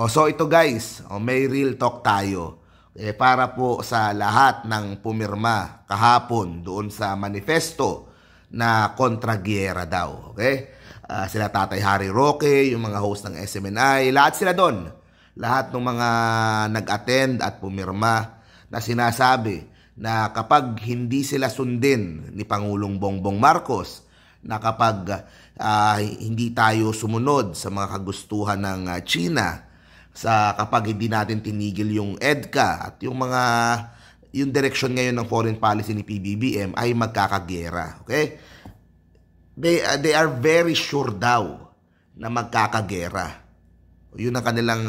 So ito guys, may real talk tayo. Para po sa lahat ng pumirma kahapon doon sa manifesto na kontra-giyera daw. Okay? Sila Tatay Harry Roque, yung mga host ng SMNI, lahat sila doon. Lahat ng mga nag-attend at pumirma na sinasabi na kapag hindi sila sundin ni Pangulong Bongbong Marcos, na kapag hindi tayo sumunod sa mga kagustuhan ng China, kapag hindi natin tinigil yung EDCA at yung direction ngayon ng foreign policy ni PBBM ay magkakagera. Okay? They are very sure daw na magkakagera. Yun ang kanilang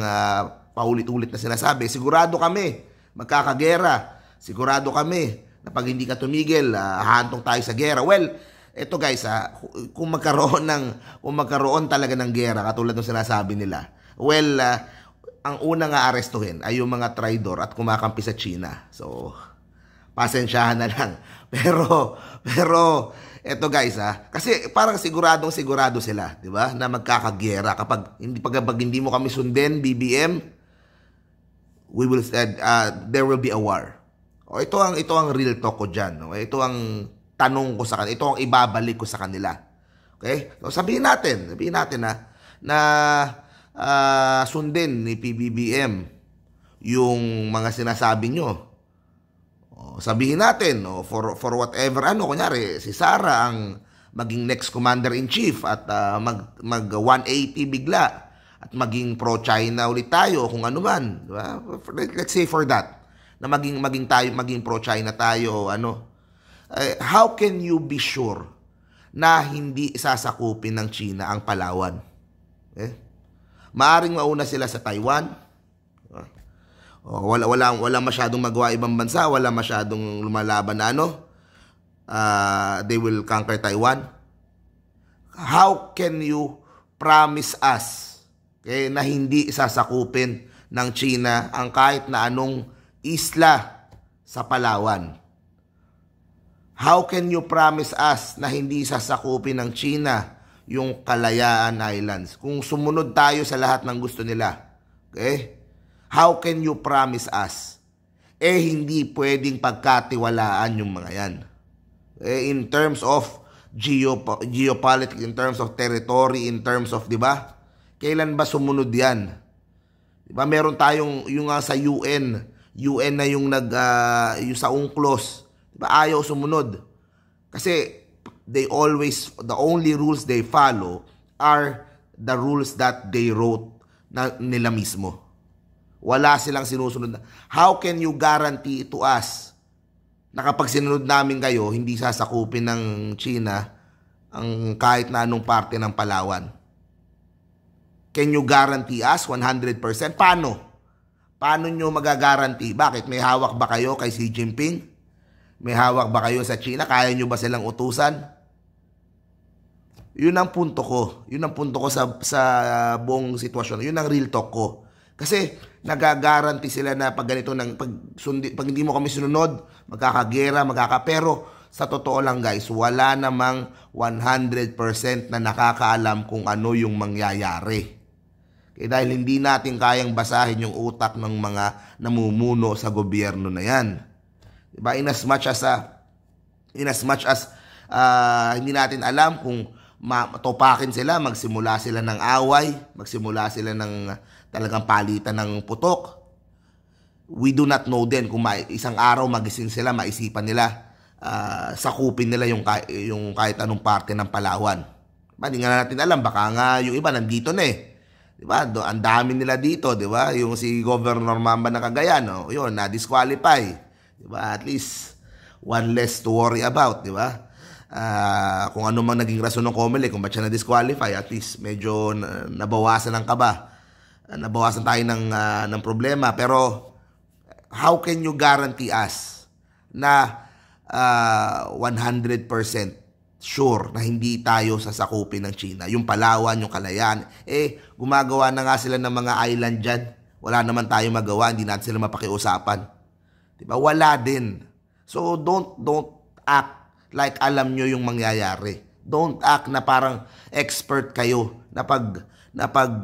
paulit-ulit na sinasabi. Sigurado kami magkakagera. Sigurado kami na pag hindi ka tumigil, hahantong tayo sa gera. Well, eto guys, kung magkaroon talaga ng gera katulad ng sinasabi nila, well, ang unang aarestuhin ay yung mga traidor at kumakampi sa China. So, pasensyahan na lang. Pero eto guys, kasi parang sigurado sila, di ba? Na magkakagera kapag hindi mo kami sundin, BBM, there will be a war. Ito ang real talk ko diyan, no? Ito ang tanong ko sa kanila, ito ang ibabalik ko sa kanila. Okay? So, sabihin natin na sundin ni PBBM yung mga sinasabi nyo. Sabihin natin, for whatever, kunyari, si Sara ang maging next commander-in-chief at mag 180 bigla at maging pro-China ulit tayo kung ano man. Diba? Let's say for that, na maging pro-China tayo, how can you be sure na hindi sasakupin ng China ang Palawan? Maaring mauna sila sa Taiwan. Wala masyadong magawa ibang bansa, wala masyadong lumalaban na they will conquer Taiwan. How can you promise us na hindi sasakupin ng China ang kahit na anong isla sa Palawan? How can you promise us na hindi sasakupin ng China yung Kalayaan Islands kung sumunod tayo sa lahat ng gusto nila? Okay? How can you promise us? Hindi pwedeng pagkatiwalaan yung mga yan. In terms of geopolitics, in terms of territory, in terms of, di ba? Kailan ba sumunod yan? Di ba meron tayong yung sa UN na yung yung sa UNCLOS, di ba ayaw sumunod? Kasi the only rules they follow are the rules that they wrote nila mismo. Wala silang sinusunod. How can you guarantee to us na kapag sinunod namin kayo, hindi sasakupin ng China ang kahit na anong parte ng Palawan? Can you guarantee us 100%? Paano? Paano nyo magagaranti? Bakit? May hawak ba kayo kay Xi Jinping? May hawak ba kayo sa China? Kaya nyo ba silang utusan? Yun ang punto ko. Yun ang punto ko sa buong sitwasyon. Yun ang real talk ko. Kasi nagagaranti sila na pag ganito, pag hindi mo kami sunod, magkakagera, pero sa totoo lang guys, wala namang 100% na nakakaalam kung ano yung mangyayari. Kaya dahil hindi natin kayang basahin yung utak ng mga namumuno sa gobyerno na yan. Diba? In as much as hindi natin alam kung topakin sila, magsimula sila ng away, magsimula sila ng talagang palitan ng putok. We do not know then kung isang araw magising sila, maisipan nila, sakupin nila yung kahit anong parte ng Palawan. Hindi nga natin alam, baka nga yung iba nandito na Diba? Ang dami nila dito, diba? Yung si Governor Mamba ng Cagayan, yun, na-disqualify. Diba? At least one less to worry about, diba? Kung ano mang naging rason ng COMELEC, kung ba't siya na-disqualify, at least medyo nabawasan ng kaba. Nabawasan tayo ng problema. Pero how can you guarantee us na 100% sure na hindi tayo sasakupin ng China? Yung Palawan, yung Kalayaan, gumagawa na nga sila ng mga island dyan. Wala naman tayo magawa, hindi natin sila mapakiusapan. Diba? Wala din. So don't act like alam nyo yung mangyayari. Don't act na parang expert kayo na pag na pag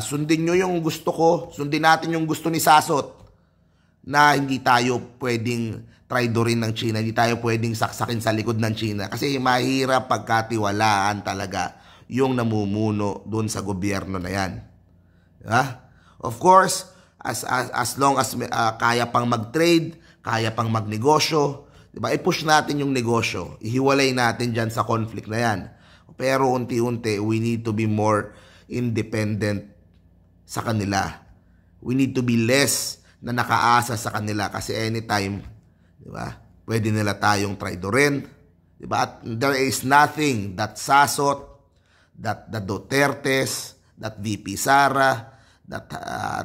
sundin nyo yung gusto ko, sundin natin yung gusto ni Sasot, na hindi tayo pwedeng traidorin ng China, hindi tayo pwedeng saksakin sa likod ng China. Kasi mahirap pagkatiwalaan talaga yung namumuno doon sa gobyerno na yan. Diba? Of course, as long as kaya pang mag-trade, kaya pang magnegosyo, diba? I-push natin yung negosyo. Ihiwalay natin dyan sa conflict na yan. Pero unti-unti, we need to be more independent sa kanila. We need to be less na nakaasa sa kanila kasi anytime, di ba, pwede nila tayong traidorin. Di ba? At there is nothing that Sasot, that the Dutertes, that VP Sara, that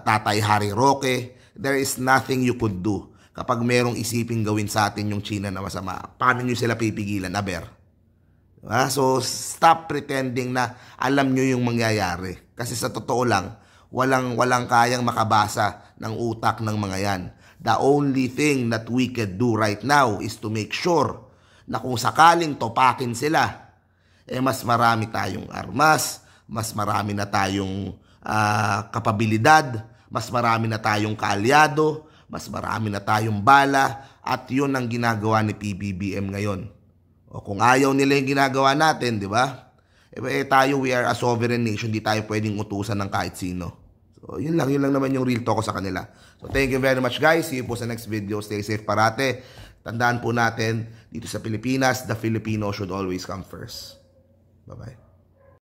Tatay Harry Roque, there is nothing you could do kapag merong isiping gawin sa atin yung China na masama. Paano nyo sila pipigilan? Aber. So, stop pretending na alam nyo yung mangyayari. Kasi sa totoo lang, walang kayang makabasa ng utak ng mga yan. The only thing that we can do right now is to make sure na kung sakaling topakin sila, mas marami tayong armas, mas marami na tayong kapabilidad, mas marami na tayong kaalyado, mas marami na tayong bala, at yun ang ginagawa ni PBBM ngayon. O kung ayaw nila yung ginagawa natin, di ba? Tayo, we are a sovereign nation, di tayo pwedeng utusan ng kahit sino. So, yun lang naman yung real talk ko sa kanila. So, thank you very much guys. See you po sa next video. Stay safe parate. Tandaan po natin, dito sa Pilipinas, the Filipino should always come first. Bye-bye.